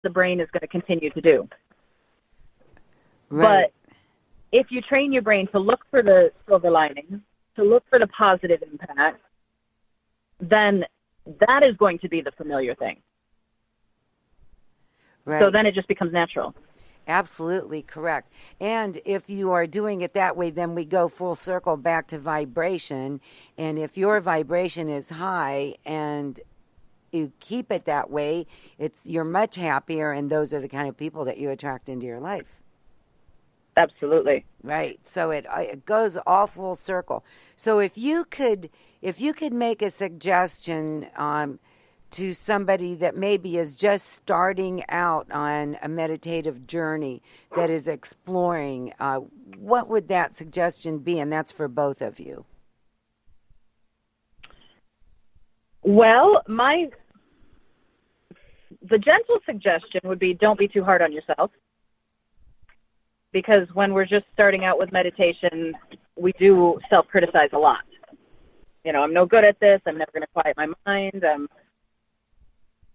the brain is going to continue to do. Right. But if you train your brain to look for the silver lining, to look for the positive impact, then that is going to be the familiar thing. Right. So then it just becomes natural. Absolutely correct. And if you are doing it that way, then we go full circle back to vibration. And if your vibration is high and you keep it that way, you're much happier, and those are the kind of people that you attract into your life. Absolutely. Right. So it goes all full circle. So if you could make a suggestion to somebody that maybe is just starting out on a meditative journey, that is exploring, what would that suggestion be? And that's for both of you. Well, the gentle suggestion would be, don't be too hard on yourself. Because when we're just starting out with meditation, we do self-criticize a lot. I'm no good at this. I'm never going to quiet my mind.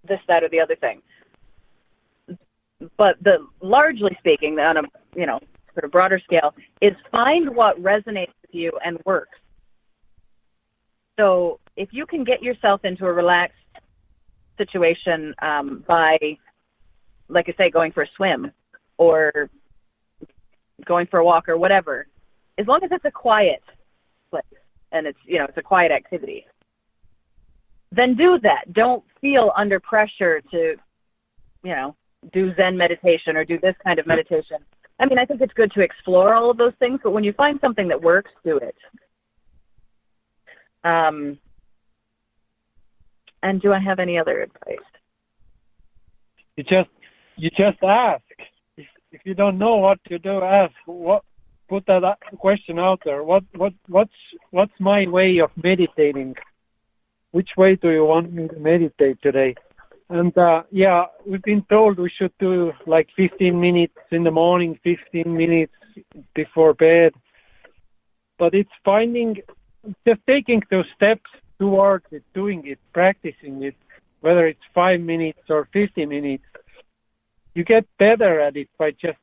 This, that, or the other thing. But largely speaking, on a sort of broader scale, is find what resonates with you and works. So if you can get yourself into a relaxed situation by, like I say, going for a swim or going for a walk or whatever, as long as it's a quiet place and it's a quiet activity, then do that. Don't feel under pressure to, do Zen meditation or do this kind of meditation. I mean, I think it's good to explore all of those things, but when you find something that works, do it. And do I have any other advice? You just ask. If you don't know what to do, ask. Put that question out there. What's my way of meditating? Which way do you want me to meditate today? And we've been told we should do like 15 minutes in the morning, 15 minutes before bed. But it's just taking those steps towards it, doing it, practicing it, whether it's 5 minutes or 50 minutes. You get better at it by just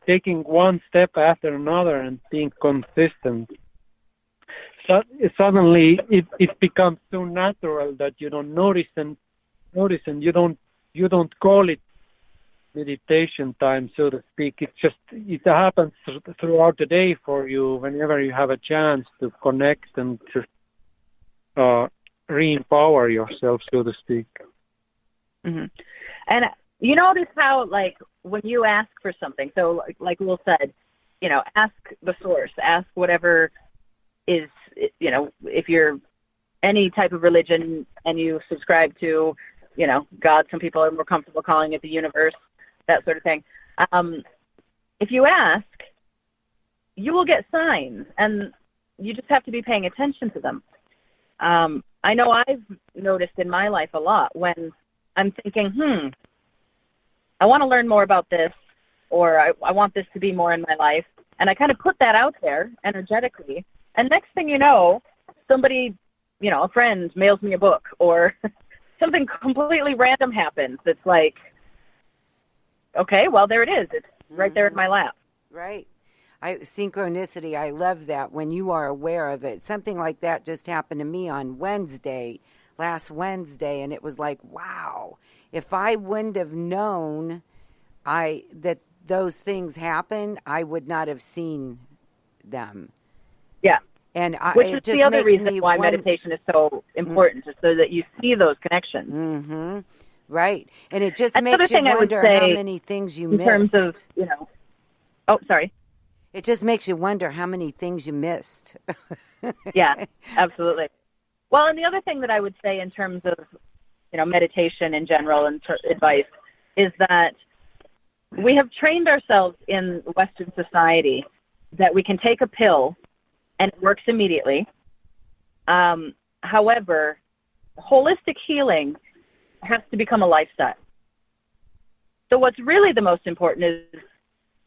taking one step after another and being consistent. So suddenly it becomes so natural that you don't notice and you don't call it meditation time, so to speak. It happens throughout the day for you whenever you have a chance to connect and to re-empower yourself, so to speak. Mm-hmm. And you notice how, like, when you ask for something, so like Will said, ask the source, ask whatever is, if you're any type of religion and you subscribe to, God, some people are more comfortable calling it the universe, that sort of thing. If you ask, you will get signs, and you just have to be paying attention to them. I know I've noticed in my life a lot when I'm thinking, I want to learn more about this, or I want this to be more in my life. And I kind of put that out there energetically. And next thing you know, somebody, a friend mails me a book, or something completely random happens. It's like, okay, well, there it is. It's right there in my lap. Right. Synchronicity, I love that when you are aware of it. Something like that just happened to me on last Wednesday, and it was like, wow. If I wouldn't have known that those things happen, I would not have seen them. Yeah. And which is the other reason why meditation is so important, is so that you see those connections. Mm-hmm. Right. And it just makes you wonder how many things you missed. In terms of, oh, sorry. It just makes you wonder how many things you missed. Yeah, absolutely. Well, and the other thing that I would say in terms of, meditation in general and advice is that we have trained ourselves in Western society that we can take a pill and it works immediately. However, holistic healing has to become a lifestyle. So what's really the most important is,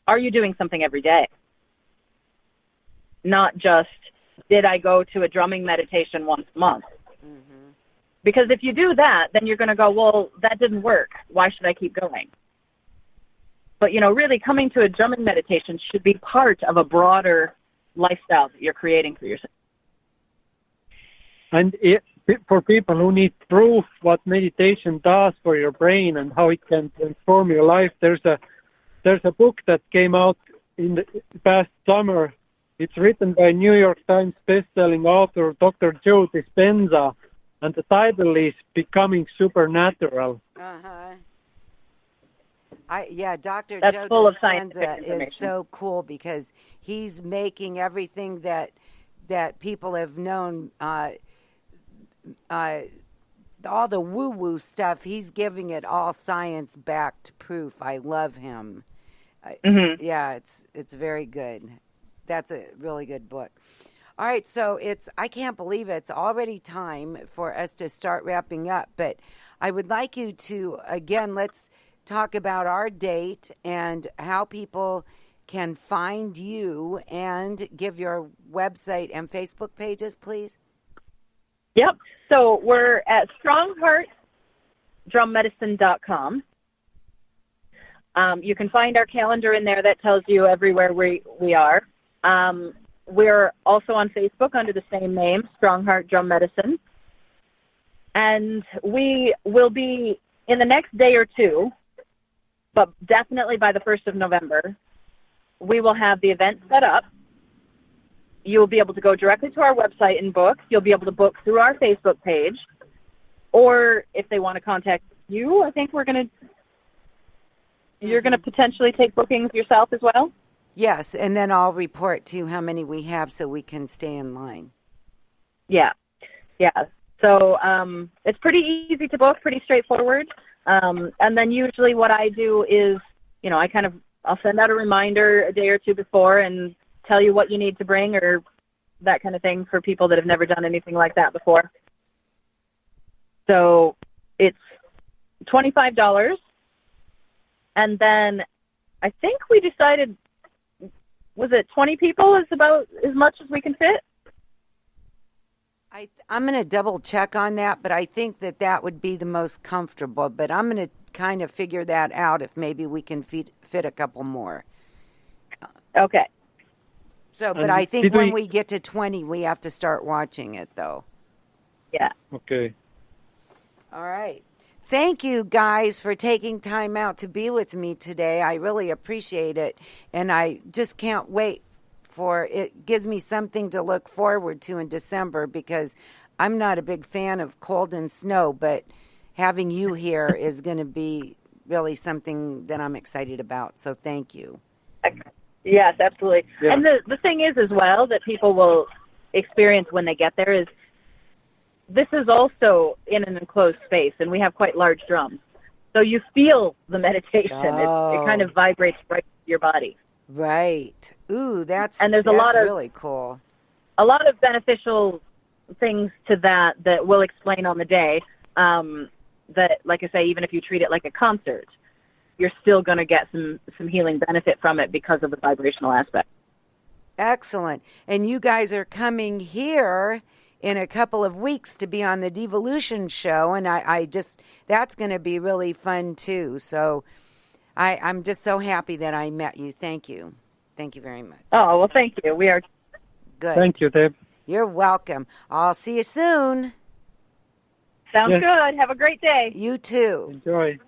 are you doing something every day? Not just, did I go to a drumming meditation once a month? Mm-hmm. Because if you do that, then you're going to go, well, that didn't work. Why should I keep going? But, really coming to a drumming meditation should be part of a broader lifestyle that you're creating for yourself. And for people who need proof what meditation does for your brain and how it can transform your life, there's a book that came out in the past summer. It's written by New York Times best-selling author Dr. Joe Dispenza, and the title is Becoming Supernatural. Dr. That's Joe full of Dispenza is so cool because he's making everything that people have known, all the woo-woo stuff, he's giving it all science-backed proof. I love him. Yeah, it's very good. That's a really good book. All right, so I can't believe it's already time for us to start wrapping up, but I would like you to, again, let's talk about our date and how people can find you and give your website and Facebook pages, please. Yep. So we're at strongheartdrummedicine.com. You can find our calendar in there that tells you everywhere we are. We're also on Facebook under the same name, Strong Heart Drum Medicine. And we will be in the next day or two, but definitely by the 1st of November, we will have the event set up. You'll be able to go directly to our website and book. You'll be able to book through our Facebook page. Or if they want to contact you, I think you're going to potentially take bookings yourself as well? Yes, and then I'll report to you how many we have so we can stay in line. Yeah. So it's pretty easy to book, pretty straightforward. And then usually what I do is, I'll send out a reminder a day or two before and tell you what you need to bring or that kind of thing for people that have never done anything like that before. So it's $25. And then I think we decided, was it 20 people is about as much as we can fit? I'm going to double check on that, but I think that would be the most comfortable. But I'm going to kind of figure that out if maybe we can fit a couple more. Okay. So, but I think when we get to 20, we have to start watching it, though. Yeah. Okay. All right. Thank you, guys, for taking time out to be with me today. I really appreciate it, and I just can't wait for it. Gives me something to look forward to in December because I'm not a big fan of cold and snow, but having you here is going to be really something that I'm excited about. So thank you. Yes, absolutely. Yeah. And the thing is as well that people will experience when they get there is this is also in an enclosed space, and we have quite large drums. So you feel the meditation. Oh. It kind of vibrates right through your body. Right. Ooh, that's a lot of really cool. A lot of beneficial things to that we'll explain on the day. That, like I say, even if you treat it like a concert, you're still going to get some healing benefit from it because of the vibrational aspect. Excellent. And you guys are coming here in a couple of weeks to be on the Devolution show, and I just, that's going to be really fun too. So I'm just so happy that I met you. Thank you. Thank you very much. Oh, well, thank you. We are good. Thank you, Deb. You're welcome. I'll see you soon. Sounds good. Have a great day. You too. Enjoy.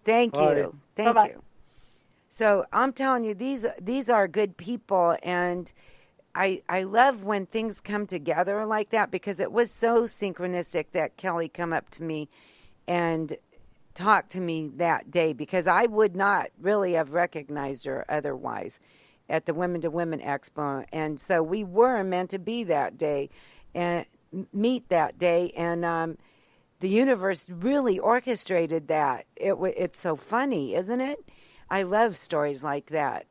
Thank Bye. you. Thank Bye-bye. you. So I'm telling you, these are good people, and I love when things come together like that because it was so synchronistic that Kelly come up to me and talked to me that day because I would not really have recognized her otherwise at the Women to Women Expo. And so we were meant to be that day and meet that day, and the universe really orchestrated that. It's so funny, isn't it? I love stories like that.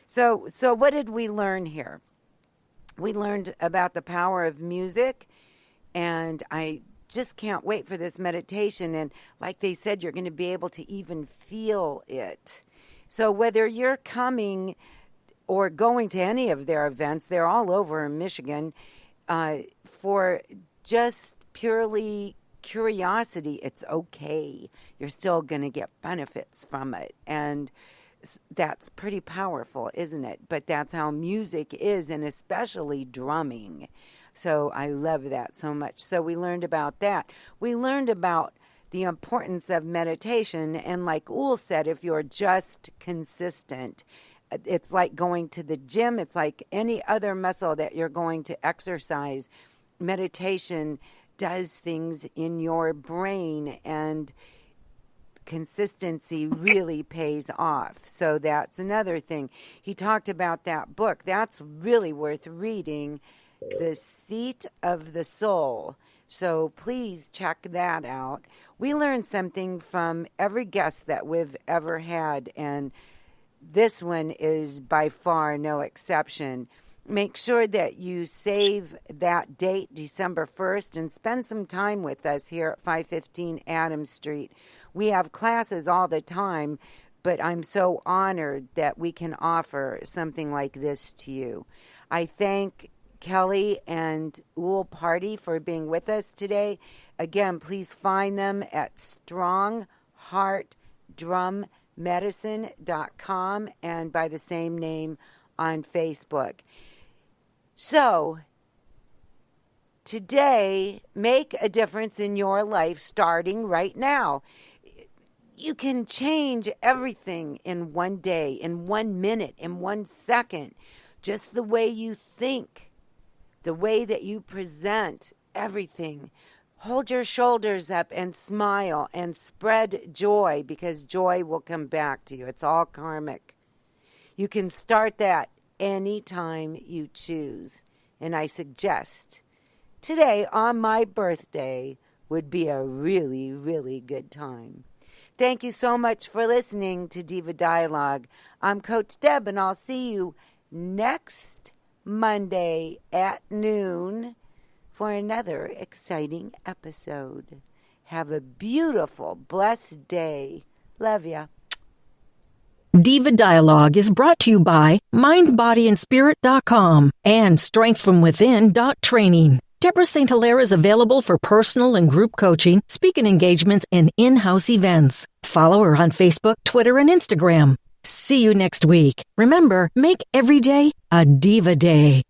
So what did we learn here? We learned about the power of music, and I just can't wait for this meditation. And like they said, you're going to be able to even feel it. So whether you're coming or going to any of their events, they're all over in Michigan, for just purely curiosity, it's okay. You're still going to get benefits from it. And that's pretty powerful, isn't it? But that's how music is, and especially drumming. So I love that so much. So we learned about that. We learned about the importance of meditation. And like Ul said, if you're just consistent, it's like going to the gym. It's like any other muscle that you're going to exercise. Meditation does things in your brain, and consistency really pays off. So that's another thing. He talked about that book. That's really worth reading, The Seat of the Soul. So please check that out. We learned something from every guest that we've ever had, and this one is by far no exception. Make sure that you save that date, December 1st, and spend some time with us here at 515 Adams Street. We have classes all the time, but I'm so honored that we can offer something like this to you. I thank Kelly and KELLIE Pardy for being with us today. Again, please find them at strongheartdrummedicine.com and by the same name on Facebook. So, today, make a difference in your life starting right now. You can change everything in one day, in 1 minute, in 1 second. Just the way you think, the way that you present everything. Hold your shoulders up and smile and spread joy, because joy will come back to you. It's all karmic. You can start that anytime you choose. And I suggest today, on my birthday, would be a really, really good time. Thank you so much for listening to Diva Dialogue. I'm Coach Deb, and I'll see you next Monday at noon for another exciting episode. Have a beautiful, blessed day. Love ya. Diva Dialogue is brought to you by MindBodyAndSpirit.com and StrengthFromWithin.training. Deborah St.Hilaire is available for personal and group coaching, speaking engagements, and in-house events. Follow her on Facebook, Twitter, and Instagram. See you next week. Remember, make every day a Diva Day.